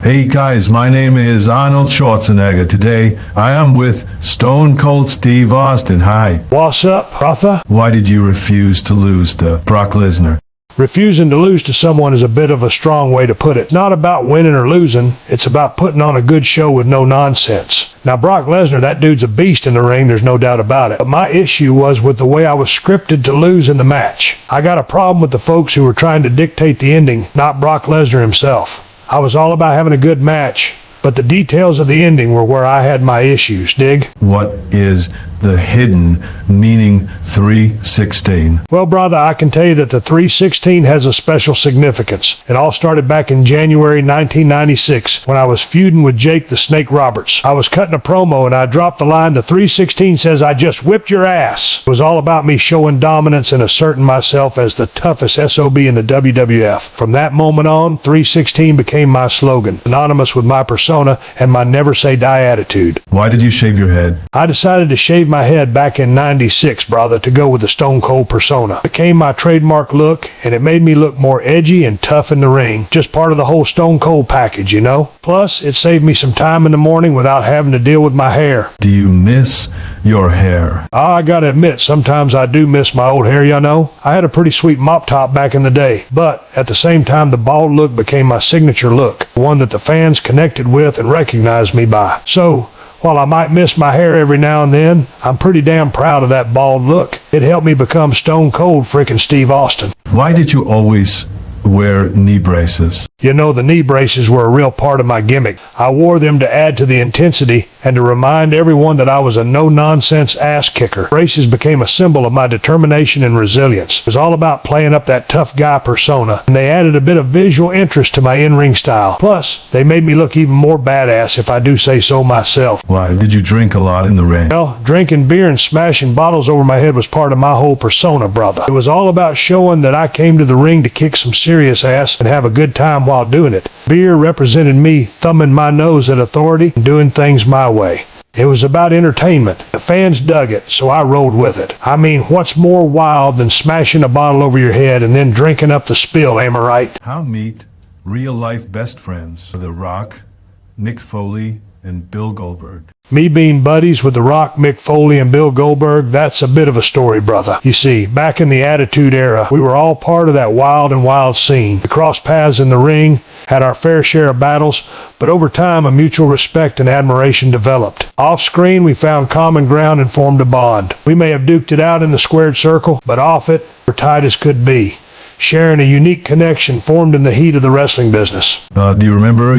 Hey guys, my name is Arnold Schwarzenegger. Today, I am with Stone Cold Steve Austin. Hi. What's up, brother? Why did you refuse to lose to Brock Lesnar? Refusing to lose to someone is a bit of a strong way to put it. It's not about winning or losing. It's about putting on a good show with no nonsense. Now, Brock Lesnar, that dude's a beast in the ring, there's no doubt about it. But my issue was with the way I was scripted to lose in the match. I got a problem with the folks who were trying to dictate the ending, not Brock Lesnar himself. I was all about having a good match, but the details of the ending were where I had my issues, dig? What is the hidden meaning 316? Well, brother, I can tell you that the 316 has a special significance. It all started back in January 1996 when I was feuding with Jake the Snake Roberts. I was cutting a promo and I dropped the line, the 316 says, "I just whipped your ass." It was all about me showing dominance and asserting myself as the toughest SOB in the WWF. From that moment on, 316 became my slogan, synonymous with my persona and my never say die attitude. Why did you shave your head? I decided to shave my head back in '96, brother, to go with the Stone Cold persona. It became my trademark look, and it made me look more edgy and tough in the ring. Just part of the whole Stone Cold package, you know? Plus, it saved me some time in the morning without having to deal with my hair. Do you miss your hair? I gotta admit, sometimes I do miss my old hair, you know? I had a pretty sweet mop top back in the day, but at the same time, the bald look became my signature look, one that the fans connected with and recognized me by. So, while I might miss my hair every now and then, I'm pretty damn proud of that bald look. It helped me become Stone Cold frickin' Steve Austin. Why did you always wear knee braces? You know, the knee braces were a real part of my gimmick. I wore them to add to the intensity and to remind everyone that I was a no-nonsense ass kicker. Braces became a symbol of my determination and resilience. It was all about playing up that tough guy persona, and they added a bit of visual interest to my in-ring style. Plus, they made me look even more badass, if I do say so myself. Why, did you drink a lot in the ring? Well, drinking beer and smashing bottles over my head was part of my whole persona, brother. It was all about showing that I came to the ring to kick some serious ass and have a good time while doing it. Beer represented me thumbing my nose at authority and doing things my way. It was about entertainment. The fans dug it, so I rode with it. I mean, what's more wild than smashing a bottle over your head and then drinking up the spill, am I right? How meet real-life best friends, The Rock, Mick Foley, and Bill Goldberg? Me being buddies with The Rock, Mick Foley, and Bill Goldberg, that's a bit of a story, brother. You see, back in the Attitude Era, we were all part of that wild and wild scene. We crossed paths in the ring, had our fair share of battles, but over time a mutual respect and admiration developed. Off-screen, we found common ground and formed a bond. We may have duked it out in the squared circle, but off it, we're tight as could be, sharing a unique connection formed in the heat of the wrestling business. Do you remember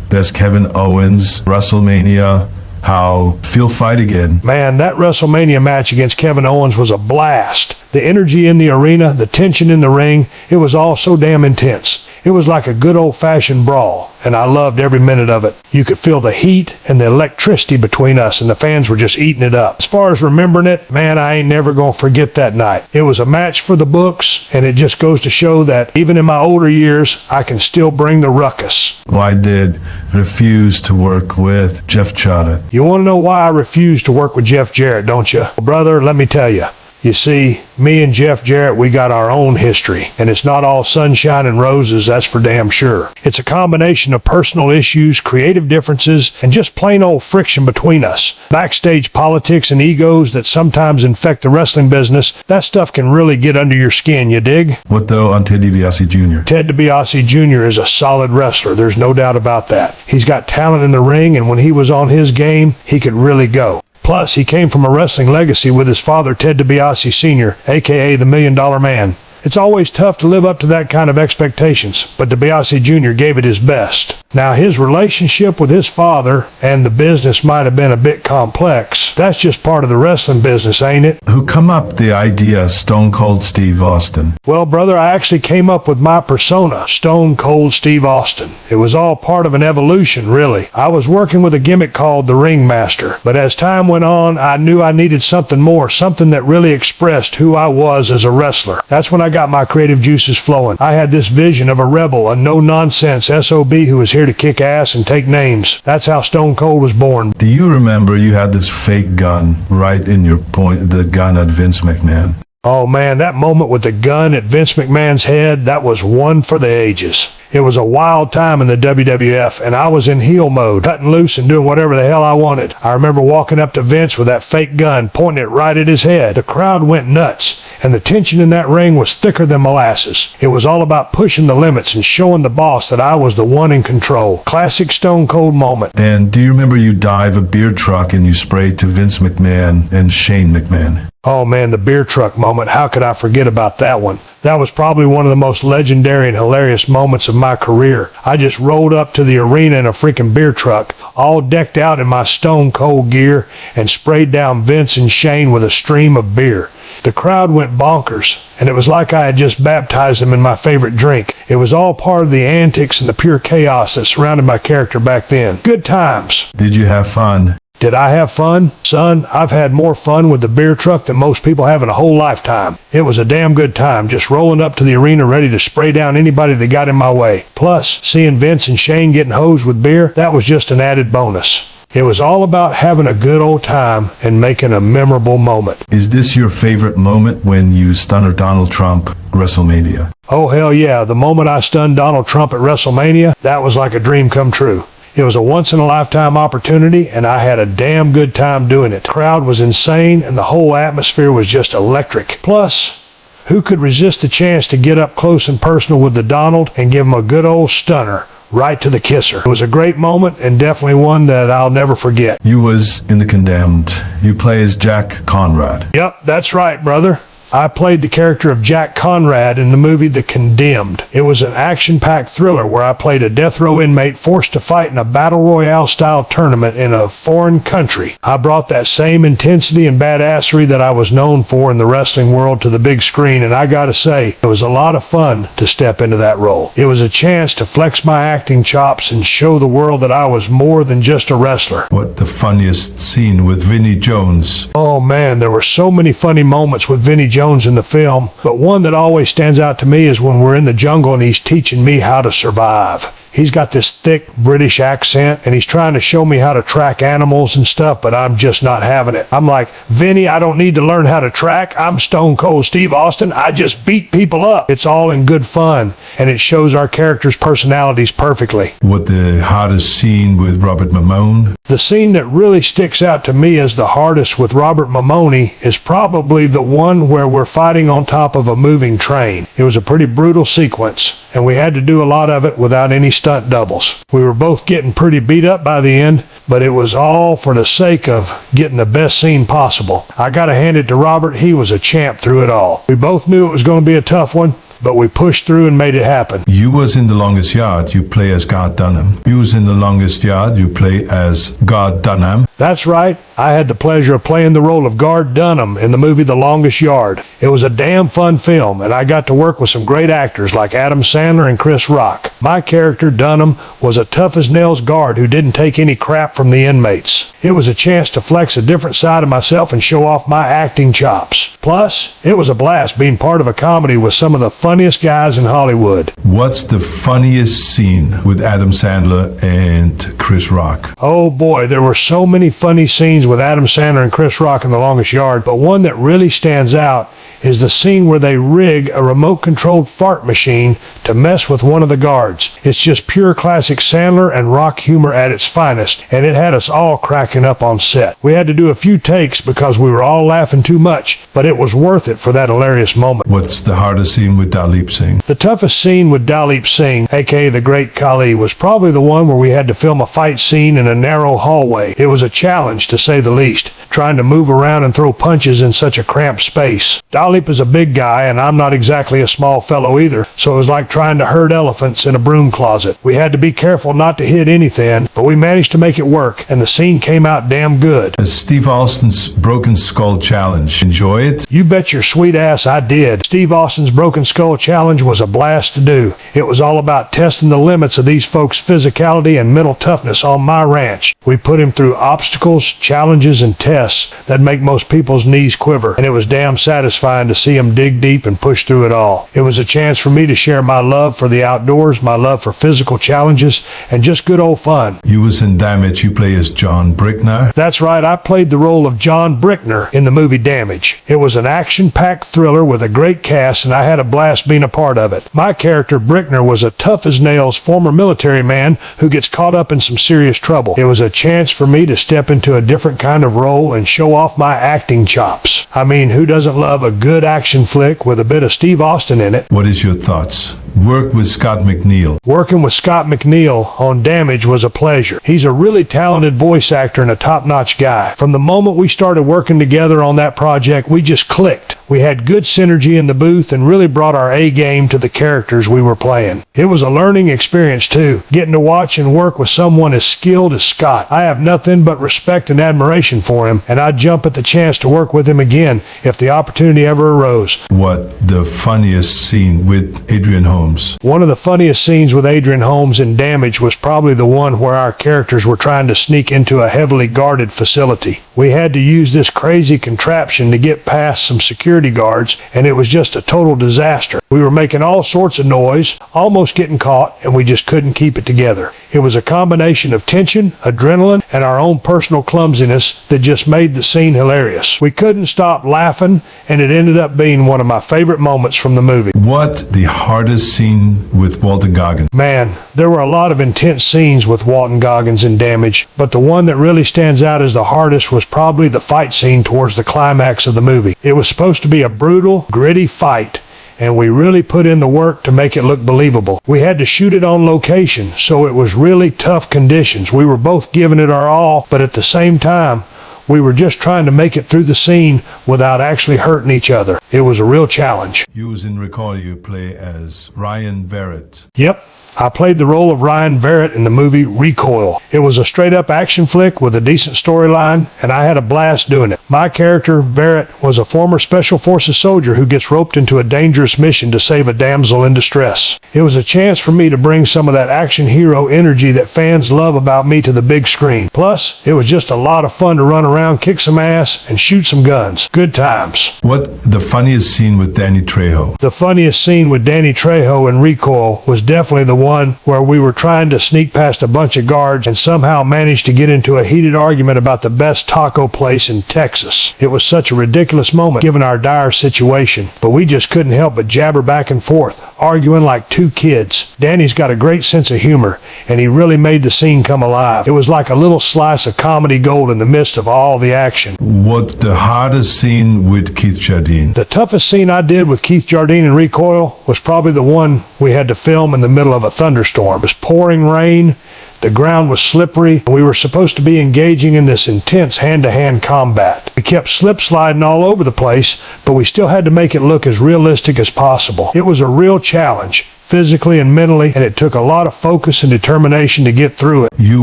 there's Kevin Owens, WrestleMania, how feel fight again? Man, that WrestleMania match against Kevin Owens was a blast. The energy in the arena, the tension in the ring, it was all so damn intense. It was like a good old-fashioned brawl, and I loved every minute of it. You could feel the heat and the electricity between us, and the fans were just eating it up. As far as remembering it, man, I ain't never gonna forget that night. It was a match for the books, and it just goes to show that even in my older years, I can still bring the ruckus. Why did refuse to work with Jeff Jarrett? You want to know why I refused to work with Jeff Jarrett, don't you? Well, brother, let me tell you. You see, me and Jeff Jarrett, we got our own history, and it's not all sunshine and roses, that's for damn sure. It's a combination of personal issues, creative differences, and just plain old friction between us. Backstage politics and egos that sometimes infect the wrestling business, that stuff can really get under your skin, you dig? What though on Ted DiBiase Jr.? Ted DiBiase Jr. is a solid wrestler, there's no doubt about that. He's got talent in the ring, and when he was on his game, he could really go. Plus, he came from a wrestling legacy with his father, Ted DiBiase Sr., a.k.a. the $1 Million Man. It's always tough to live up to that kind of expectations, but DiBiase Jr. gave it his best. Now, his relationship with his father and the business might have been a bit complex. That's just part of the wrestling business, ain't it? Who come up with the idea Stone Cold Steve Austin? Well, brother, I actually came up with my persona, Stone Cold Steve Austin. It was all part of an evolution, really. I was working with a gimmick called the Ringmaster, but as time went on, I knew I needed something more, something that really expressed who I was as a wrestler. That's when I got my creative juices flowing. I had this vision of a rebel, a no-nonsense SOB who was here to kick ass and take names. That's how Stone Cold was born. Do you remember you had this fake gun right in your point, the gun at Vince McMahon? Oh man, that moment with the gun at Vince McMahon's head, that was one for the ages. It was a wild time in the WWF, and I was in heel mode, cutting loose and doing whatever the hell I wanted. I remember walking up to Vince with that fake gun, pointing it right at his head. The crowd went nuts, and the tension in that ring was thicker than molasses. It was all about pushing the limits and showing the boss that I was the one in control. Classic Stone Cold moment. And do you remember you dive a beer truck and you sprayed to Vince McMahon and Shane McMahon? Oh man, the beer truck moment, how could I forget about that one? That was probably one of the most legendary and hilarious moments of my career. I just rolled up to the arena in a freaking beer truck, all decked out in my Stone Cold gear, and sprayed down Vince and Shane with a stream of beer. The crowd went bonkers, and it was like I had just baptized them in my favorite drink. It was all part of the antics and the pure chaos that surrounded my character back then. Good times. Did you have fun? Did I have fun? Son, I've had more fun with the beer truck than most people have in a whole lifetime. It was a damn good time, just rolling up to the arena ready to spray down anybody that got in my way. Plus, seeing Vince and Shane getting hosed with beer, that was just an added bonus. It was all about having a good old time and making a memorable moment. Is this your favorite moment when you stunned Donald Trump at WrestleMania? Oh hell yeah, the moment I stunned Donald Trump at WrestleMania, that was like a dream come true. It was a once-in-a-lifetime opportunity, and I had a damn good time doing it. The crowd was insane, and the whole atmosphere was just electric. Plus, who could resist the chance to get up close and personal with the Donald and give him a good old stunner right to the kisser? It was a great moment, and definitely one that I'll never forget. You was in The Condemned. You play as Jack Conrad. Yep, that's right, brother. I played the character of Jack Conrad in the movie The Condemned. It was an action-packed thriller where I played a death row inmate forced to fight in a battle royale-style tournament in a foreign country. I brought that same intensity and badassery that I was known for in the wrestling world to the big screen, and I gotta say, it was a lot of fun to step into that role. It was a chance to flex my acting chops and show the world that I was more than just a wrestler. What the funniest scene with Vinnie Jones? Oh man, there were so many funny moments with Vinnie Jones in the film, but one that always stands out to me is when we're in the jungle and he's teaching me how to survive. He's got this thick British accent, and he's trying to show me how to track animals and stuff, but I'm just not having it. I'm like, Vinny, I don't need to learn how to track. I'm Stone Cold Steve Austin. I just beat people up. It's all in good fun, and it shows our characters' personalities perfectly. What the hardest scene with Robert Mamone? The scene that really sticks out to me as the hardest with Robert Mamone is probably the one where we're fighting on top of a moving train. It was a pretty brutal sequence, and we had to do a lot of it without any stunt doubles. We were both getting pretty beat up by the end, but it was all for the sake of getting the best scene possible. I gotta hand it to Robert, he was a champ through it all. We both knew it was going to be a tough one, but we pushed through and made it happen. You was in The Longest Yard, you play as God Dunham. You was in The Longest Yard, you play as God Dunham. That's right. I had the pleasure of playing the role of Guard Dunham in the movie The Longest Yard. It was a damn fun film, and I got to work with some great actors like Adam Sandler and Chris Rock. My character, Dunham, was a tough-as-nails guard who didn't take any crap from the inmates. It was a chance to flex a different side of myself and show off my acting chops. Plus, it was a blast being part of a comedy with some of the funniest guys in Hollywood. What's the funniest scene with Adam Sandler and Chris Rock? Oh boy, there were so many funny scenes with Adam Sandler and Chris Rock in The Longest Yard, but one that really stands out is the scene where they rig a remote-controlled fart machine to mess with one of the guards. It's just pure classic Sandler and Rock humor at its finest, and it had us all cracking up on set. We had to do a few takes because we were all laughing too much, but it was worth it for that hilarious moment. What's the hardest scene with Dalip Singh? The toughest scene with Dalip Singh, aka the Great Khali, was probably the one where we had to film a fight scene in a narrow hallway. It was a challenge, to say the least, trying to move around and throw punches in such a cramped space. Dalip is a big guy, and I'm not exactly a small fellow either, so it was like trying to herd elephants in a broom closet. We had to be careful not to hit anything, but we managed to make it work, and the scene came out damn good. Steve Austin's Broken Skull Challenge. Enjoy it? You bet your sweet ass I did. Steve Austin's Broken Skull Challenge was a blast to do. It was all about testing the limits of these folks' physicality and mental toughness on my ranch. We put him through obstacles obstacles, challenges, and tests that make most people's knees quiver, and it was damn satisfying to see them dig deep and push through it all. It was a chance for me to share my love for the outdoors, my love for physical challenges, and just good old fun. You was in Damage. You play as John Brickner. That's right, I played the role of John Brickner in the movie Damage. It was an action-packed thriller with a great cast, and I had a blast being a part of it. My character, Brickner, was a tough-as-nails former military man who gets caught up in some serious trouble. It was a chance for me to step into a different kind of role and show off my acting chops. I mean, who doesn't love a good action flick with a bit of Steve Austin in it? What is your thoughts? Work with Scott McNeil. Working with Scott McNeil on Damage was a pleasure. He's a really talented voice actor and a top-notch guy. From the moment we started working together on that project, we just clicked. We had good synergy in the booth and really brought our A game to the characters we were playing. It was a learning experience too, getting to watch and work with someone as skilled as Scott. I have nothing but respect and admiration for him, and I'd jump at the chance to work with him again if the opportunity ever arose. What the funniest scene with Adrian Holmes? One of the funniest scenes with Adrian Holmes in Damage was probably the one where our characters were trying to sneak into a heavily guarded facility. We had to use this crazy contraption to get past some security guards, and it was just a total disaster. We were making all sorts of noise, almost getting caught, and we just couldn't keep it together. It was a combination of tension, adrenaline, and our own personal clumsiness that just made the scene hilarious. We couldn't stop laughing, and it ended up being one of my favorite moments from the movie. What the hardest scene with Walter Goggins? Man, there were a lot of intense scenes with Walton Goggins in Damage, but the one that really stands out as the hardest was probably the fight scene towards the climax of the movie. It was supposed to be a brutal, gritty fight, and we really put in the work to make it look believable. We had to shoot it on location, so it was really tough conditions. We were both giving it our all, but at the same time, we were just trying to make it through the scene without actually hurting each other. It was a real challenge. You was in Recall. You play as Ryan Verrett. Yep. I played the role of Ryan Verrett in the movie Recoil. It was a straight-up action flick with a decent storyline, and I had a blast doing it. My character, Verrett, was a former Special Forces soldier who gets roped into a dangerous mission to save a damsel in distress. It was a chance for me to bring some of that action hero energy that fans love about me to the big screen. Plus, it was just a lot of fun to run around, kick some ass, and shoot some guns. Good times. What the funniest scene with Danny Trejo? The funniest scene with Danny Trejo in Recoil was definitely the one where we were trying to sneak past a bunch of guards and somehow managed to get into a heated argument about the best taco place in Texas. It was such a ridiculous moment given our dire situation, but we just couldn't help but jabber back and forth, arguing like two kids. Danny's got a great sense of humor, and he really made the scene come alive. It was like a little slice of comedy gold in the midst of all the action. What the hardest scene with Keith Jardine? The toughest scene I did with Keith Jardine in Recoil was probably the one we had to film in the middle of a thunderstorm. It was pouring rain, the ground was slippery, and we were supposed to be engaging in this intense hand-to-hand combat. We kept slip-sliding all over the place, but we still had to make it look as realistic as possible. It was a real challenge, physically and mentally, and it took a lot of focus and determination to get through it. You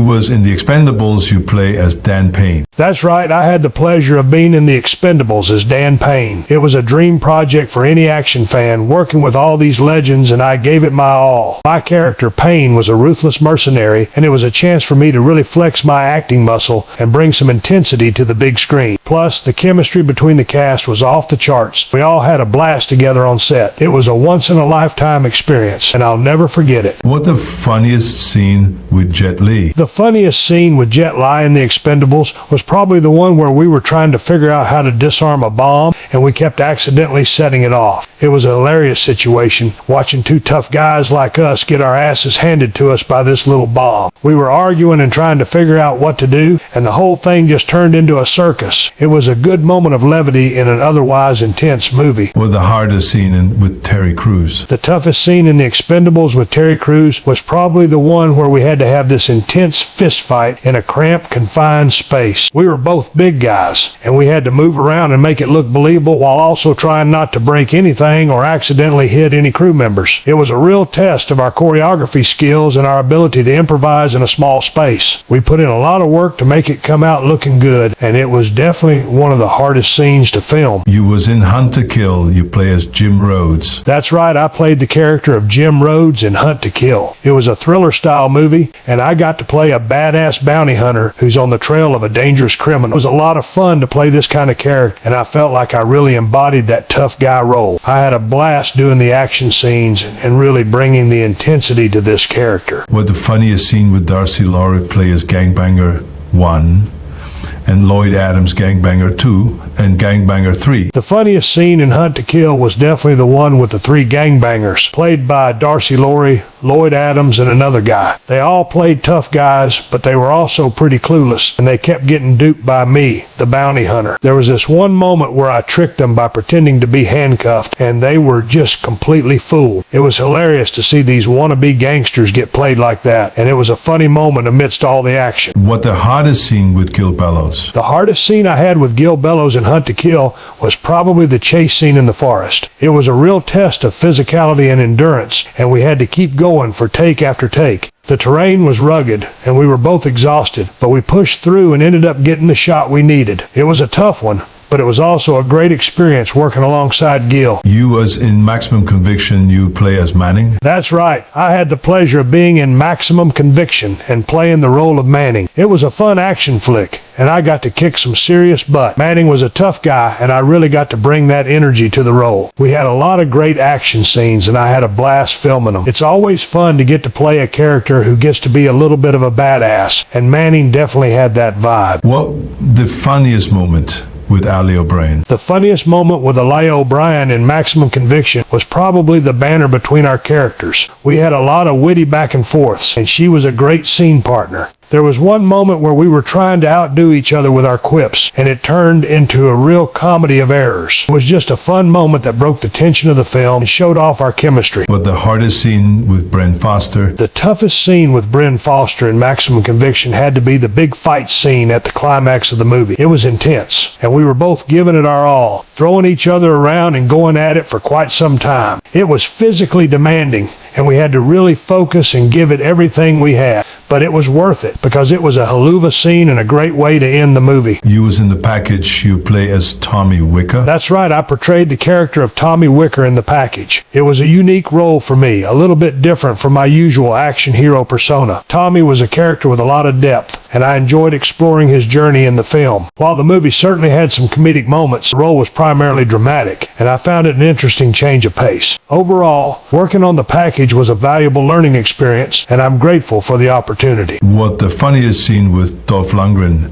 was in The Expendables. You play as Dan Payne. That's right, I had the pleasure of being in The Expendables as Dan Payne. It was a dream project for any action fan, working with all these legends, and I gave it my all. My character, Payne, was a ruthless mercenary, and it was a chance for me to really flex my acting muscle and bring some intensity to the big screen. Plus, the chemistry between the cast was off the charts. We all had a blast together on set. It was a once-in-a-lifetime experience, and I'll never forget it. What the funniest scene with Jet Li? The funniest scene with Jet Li in The Expendables was probably the one where we were trying to figure out how to disarm a bomb, and we kept accidentally setting it off. It was a hilarious situation, watching two tough guys like us get our asses handed to us by this little bomb. We were arguing and trying to figure out what to do, and the whole thing just turned into a circus. It was a good moment of levity in an otherwise intense movie. What the hardest scene with Terry Crews? The toughest scene in The Expendables with Terry Crews was probably the one where we had to have this intense fist fight in a cramped, confined space. We were both big guys, and we had to move around and make it look believable while also trying not to break anything or accidentally hit any crew members. It was a real test of our choreography skills and our ability to improvise in a small space. We put in a lot of work to make it come out looking good, and it was definitely one of the hardest scenes to film. You was in Hunt to Kill. You play as Jim Rhodes. That's right, I played the character of Jim Rhodes in Hunt to Kill. It was a thriller-style movie, and I got to play a badass bounty hunter who's on the trail of a dangerous criminal. It was a lot of fun to play this kind of character, and I felt like I really embodied that tough guy role. I had a blast doing the action scenes and really bringing the intensity to this character. What the funniest scene with Darcy Laurie play as Gangbanger 1 and Lloyd Adams Gangbanger 2 and Gangbanger 3. The funniest scene in Hunt to Kill was definitely the one with the three gangbangers, played by Darcy Laurie, Lloyd Adams, and another guy. They all played tough guys, but they were also pretty clueless, and they kept getting duped by me, the bounty hunter. There was this one moment where I tricked them by pretending to be handcuffed, and they were just completely fooled. It was hilarious to see these wannabe gangsters get played like that, and it was a funny moment amidst all the action. What the hardest scene with Gil Bellows? The hardest scene I had with Gil Bellows in Hunt to Kill was probably the chase scene in the forest. It was a real test of physicality and endurance, and we had to keep going for take after take. The terrain was rugged, and we were both exhausted, but we pushed through and ended up getting the shot we needed. It was a tough one, but it was also a great experience working alongside Gil. You was in Maximum Conviction, you play as Manning? That's right. I had the pleasure of being in Maximum Conviction and playing the role of Manning. It was a fun action flick, and I got to kick some serious butt. Manning was a tough guy, and I really got to bring that energy to the role. We had a lot of great action scenes, and I had a blast filming them. It's always fun to get to play a character who gets to be a little bit of a badass, and Manning definitely had that vibe. What the funniest moment with Ali O'Brien? The funniest moment with Ali O'Brien in Maximum Conviction was probably the banter between our characters. We had a lot of witty back and forths, and she was a great scene partner. There was one moment where we were trying to outdo each other with our quips, and it turned into a real comedy of errors. It was just a fun moment that broke the tension of the film and showed off our chemistry. What the hardest scene with Bren Foster? The toughest scene with Bren Foster in Maximum Conviction had to be the big fight scene at the climax of the movie. It was intense, and we were both giving it our all, throwing each other around and going at it for quite some time. It was physically demanding, and we had to really focus and give it everything we had. But it was worth it, because it was a haluva scene and a great way to end the movie. You was in the package, you play as Tommy Wicker? That's right, I portrayed the character of Tommy Wicker in the package. It was a unique role for me, a little bit different from my usual action hero persona. Tommy was a character with a lot of depth, and I enjoyed exploring his journey in the film. While the movie certainly had some comedic moments, the role was primarily dramatic, and I found it an interesting change of pace. Overall, working on the package was a valuable learning experience, and I'm grateful for the opportunity. What the funniest scene with Dolph Lundgren?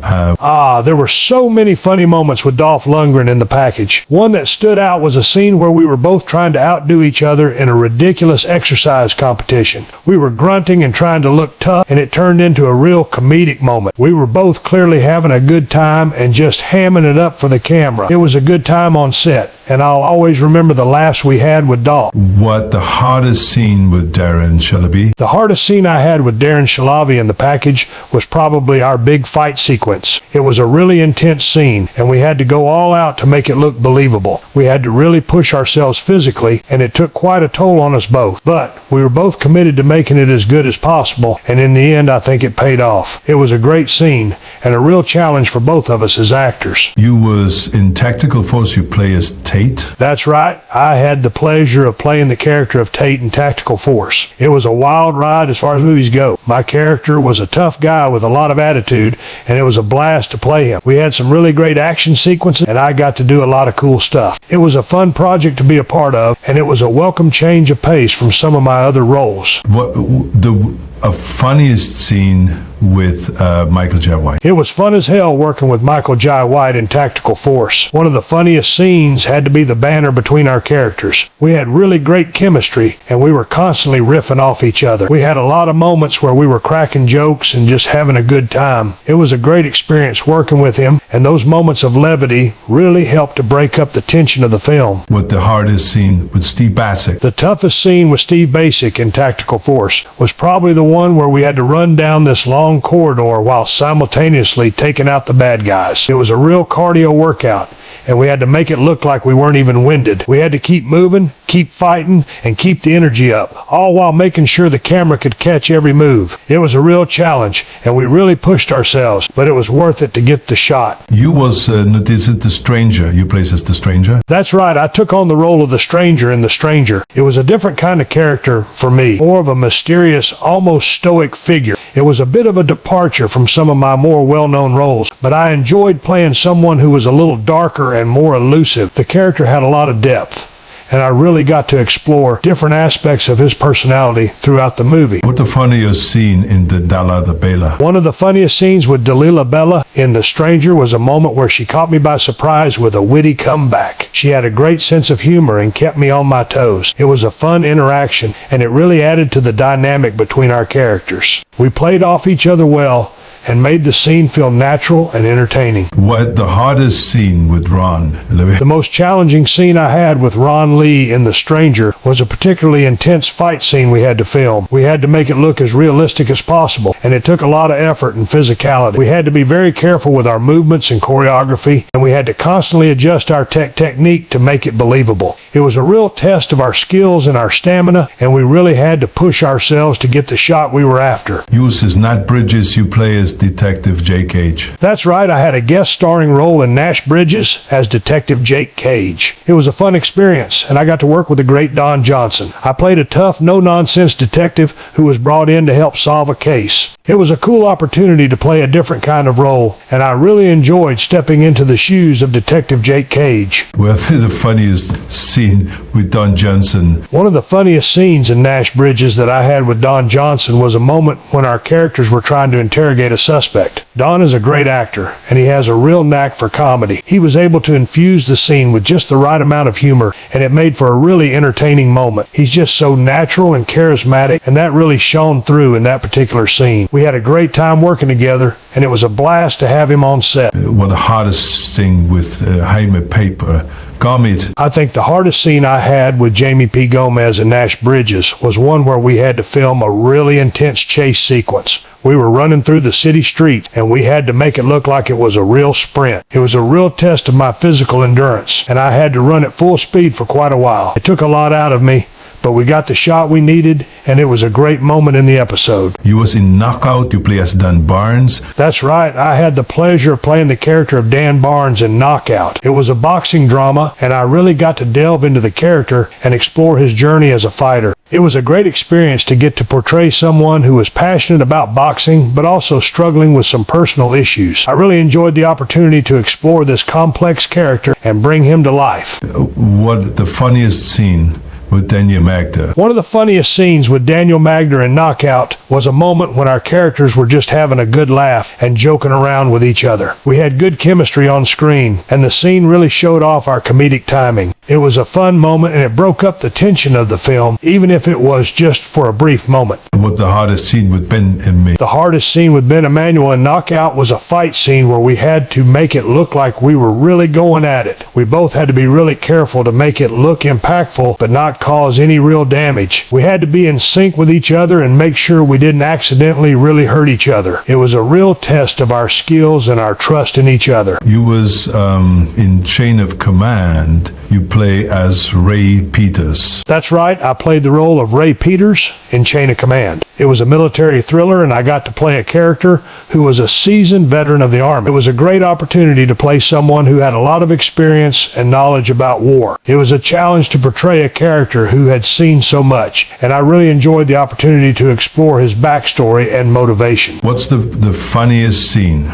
There were so many funny moments with Dolph Lundgren in the package. One that stood out was a scene where we were both trying to outdo each other in a ridiculous exercise competition. We were grunting and trying to look tough, and it turned into a real comedic moment. We were both clearly having a good time and just hamming it up for the camera. It was a good time on set, and I'll always remember the laughs we had with Dolph. What the hardest scene with Darren Shalaby? The hardest scene I had with Darren Shalaby in the package was probably our big fight sequence. It was a really intense scene, and we had to go all out to make it look believable. We had to really push ourselves physically, and it took quite a toll on us both. But we were both committed to making it as good as possible, and in the end I think it paid off. It was a great scene, and a real challenge for both of us as actors. You was in Tactical Force, you play as Tate? That's right. I had the pleasure of playing the character of Tate in Tactical Force. It was a wild ride as far as movies go. My character was a tough guy with a lot of attitude, and it was a blast to play him. We had some really great action sequences, and I got to do a lot of cool stuff. It was a fun project to be a part of, and it was a welcome change of pace from some of my other roles. What the funniest scene with Michael Jai White? It was fun as hell working with Michael Jai White in Tactical Force. One of the funniest scenes had to be the banter between our characters. We had really great chemistry, and we were constantly riffing off each other. We had a lot of moments where we were cracking jokes and just having a good time. It was a great experience working with him, and those moments of levity really helped to break up the tension of the film. What the hardest scene with Steve Bassick? The toughest scene with Steve Bassick in Tactical Force was probably the one where we had to run down this long corridor while simultaneously taking out the bad guys. It was a real cardio workout, and we had to make it look like we weren't even winded. We had to keep moving, keep fighting, and keep the energy up, all while making sure the camera could catch every move. It was a real challenge, and we really pushed ourselves, but it was worth it to get the shot. You was the stranger. You plays as the stranger? That's right, I took on the role of the stranger in The Stranger. It was a different kind of character for me, more of a mysterious, almost stoic figure. It was a bit of a departure from some of my more well-known roles, but I enjoyed playing someone who was a little darker and more elusive. The character had a lot of depth, and I really got to explore different aspects of his personality throughout the movie. What the funniest scene in the Dalla the Bella? One of the funniest scenes with Delilah Bella in The Stranger was a moment where she caught me by surprise with a witty comeback. She had a great sense of humor and kept me on my toes. It was a fun interaction, and it really added to the dynamic between our characters. We played off each other well and made the scene feel natural and entertaining. What the hardest scene with Ron? The most challenging scene I had with Ron Lee in The Stranger was a particularly intense fight scene we had to film. We had to make it look as realistic as possible, and it took a lot of effort and physicality. We had to be very careful with our movements and choreography, and we had to constantly adjust our technique to make it believable. It was a real test of our skills and our stamina, and we really had to push ourselves to get the shot we were after. Yours is Nat Bridges. You play as Detective Jake Cage. That's right, I had a guest starring role in Nash Bridges as Detective Jake Cage. It was a fun experience, and I got to work with the great Don Johnson. I played a tough, no-nonsense detective who was brought in to help solve a case. It was a cool opportunity to play a different kind of role, and I really enjoyed stepping into the shoes of Detective Jake Cage. Well, the funniest scene with Don Johnson. One of the funniest scenes in Nash Bridges that I had with Don Johnson was a moment when our characters were trying to interrogate a suspect. Don is a great actor, and he has a real knack for comedy. He was able to infuse the scene with just the right amount of humor, and it made for a really entertaining moment. He's just so natural and charismatic, and that really shone through in that particular scene. We had a great time working together, and it was a blast to have him on set. What the hardest thing with Jaime Paper? Gomit. I think the hardest scene I had with Jamie P. Gomez and Nash Bridges was one where we had to film a really intense chase sequence. We were running through the city streets, and we had to make it look like it was a real sprint. It was a real test of my physical endurance, and I had to run at full speed for quite a while. It took a lot out of me, but we got the shot we needed, and it was a great moment in the episode. You was in Knockout. You play as Dan Barnes. That's right. I had the pleasure of playing the character of Dan Barnes in Knockout. It was a boxing drama, and I really got to delve into the character and explore his journey as a fighter. It was a great experience to get to portray someone who was passionate about boxing, but also struggling with some personal issues. I really enjoyed the opportunity to explore this complex character and bring him to life. What the funniest scene with Daniel Magda? One of the funniest scenes with Daniel Magda in Knockout was a moment when our characters were just having a good laugh and joking around with each other. We had good chemistry on screen, and the scene really showed off our comedic timing. It was a fun moment, and it broke up the tension of the film, even if it was just for a brief moment. What the hardest scene with Ben and me? The hardest scene with Ben Emanuel in Knockout was a fight scene where we had to make it look like we were really going at it. We both had to be really careful to make it look impactful, but not cause any real damage. We had to be in sync with each other and make sure we didn't accidentally really hurt each other. It was a real test of our skills and our trust in each other. You was in Chain of Command. You play as Ray Peters. That's right. I played the role of Ray Peters in Chain of Command. It was a military thriller, and I got to play a character who was a seasoned veteran of the Army. It was a great opportunity to play someone who had a lot of experience and knowledge about war. It was a challenge to portray a character who had seen so much, and I really enjoyed the opportunity to explore his backstory and motivation. What's the funniest scene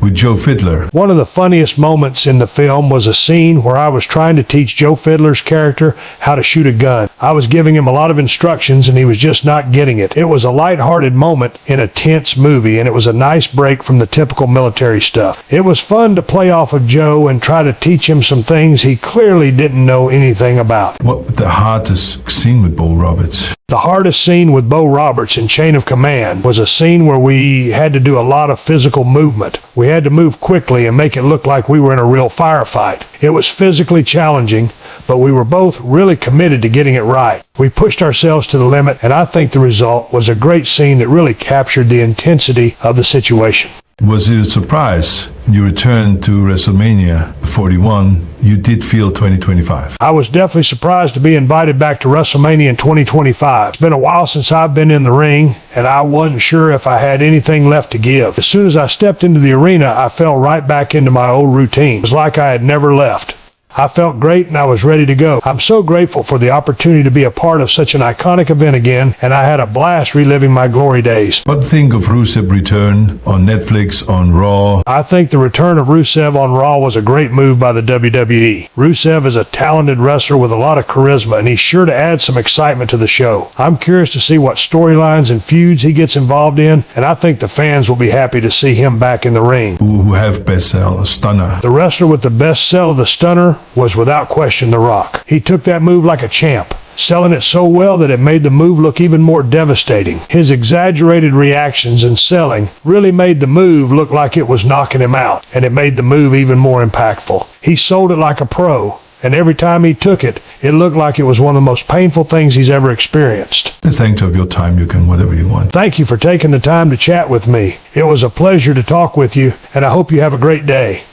with Joe Fiddler? One of the funniest moments in the film was a scene where I was trying to teach Joe Fiddler's character how to shoot a gun. I was giving him a lot of instructions, and he was just not getting it. It was a lighthearted moment in a tense movie, and it was a nice break from the typical military stuff. It was fun to play off of Joe and try to teach him some things he clearly didn't know anything about. What the hardest scene with Bo Roberts? The hardest scene with Bo Roberts in Chain of Command was a scene where we had to do a lot of physical movement. We had to move quickly and make it look like we were in a real firefight. It was physically challenging, but we were both really committed to getting it right. We pushed ourselves to the limit, and I think the result was a great scene that really captured the intensity of the situation. Was it a surprise you returned to WrestleMania 41? You did feel 2025. I was definitely surprised to be invited back to WrestleMania in 2025. It's been a while since I've been in the ring, and I wasn't sure if I had anything left to give. As soon as I stepped into the arena, I fell right back into my old routine. It was like I had never left. I felt great and I was ready to go. I'm so grateful for the opportunity to be a part of such an iconic event again, and I had a blast reliving my glory days. What think of Rusev return on Netflix, on Raw? I think the return of Rusev on Raw was a great move by the WWE. Rusev is a talented wrestler with a lot of charisma, and he's sure to add some excitement to the show. I'm curious to see what storylines and feuds he gets involved in, and I think the fans will be happy to see him back in the ring. Who have best sell? Stunner. The wrestler with the best sell of the stunner was without question The Rock. He took that move like a champ, selling it so well that it made the move look even more devastating. His exaggerated reactions and selling really made the move look like it was knocking him out, and it made the move even more impactful. He sold it like a pro, and every time he took it, it looked like it was one of the most painful things he's ever experienced. Thanks of your time. You can whatever you want. Thank you for taking the time to chat with me. It was a pleasure to talk with you, and I hope you have a great day.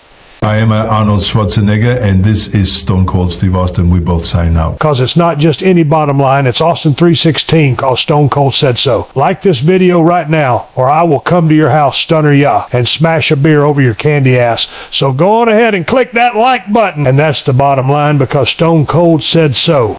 I am Arnold Schwarzenegger, and this is Stone Cold Steve Austin. We both sign out. Because it's not just any bottom line, it's Austin 316, because Stone Cold said so. Like this video right now, or I will come to your house, stunner ya, and smash a beer over your candy ass. So go on ahead and click that like button. And that's the bottom line, because Stone Cold said so.